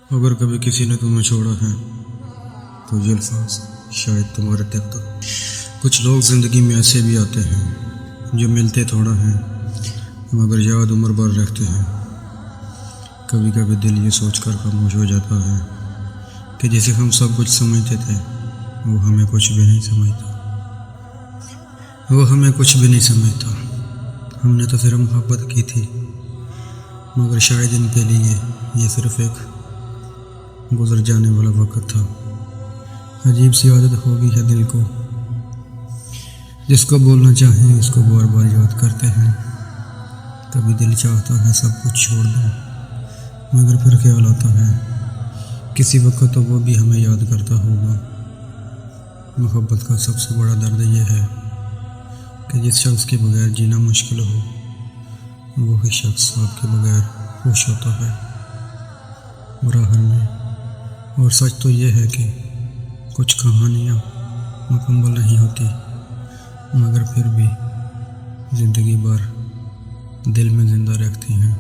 अगर कभी किसी ने तुम्हें छोड़ा है तो ये अल्फाज शायद तुम्हारे तक तो। कुछ लोग ज़िंदगी में ऐसे भी आते हैं जो मिलते थोड़ा हैं मगर याद उम्र भर रखते हैं। कभी कभी दिल ये सोचकर खामोश हो जाता है कि जिसे हम सब कुछ समझते थे वो हमें कुछ भी नहीं समझता। हमने तो सिर्फ मोहब्बत की थी मगर शायद इनके लिए ये सिर्फ एक गुजर जाने वाला वक्त था। अजीब सी आदत हो गई है दिल को, जिसको बोलना चाहें उसको बार बार याद करते हैं। कभी दिल चाहता है सब कुछ छोड़ दूं मगर फिर ख्याल आता है किसी वक्त तो वो भी हमें याद करता होगा। मोहब्बत का सबसे बड़ा दर्द ये है कि जिस शख्स के बगैर जीना मुश्किल हो वही शख्स आपके बगैर खुश होता है राहर में। और सच तो ये है कि कुछ कहानियाँ मुकम्मल नहीं होती मगर फिर भी ज़िंदगी भर दिल में ज़िंदा रखती हैं।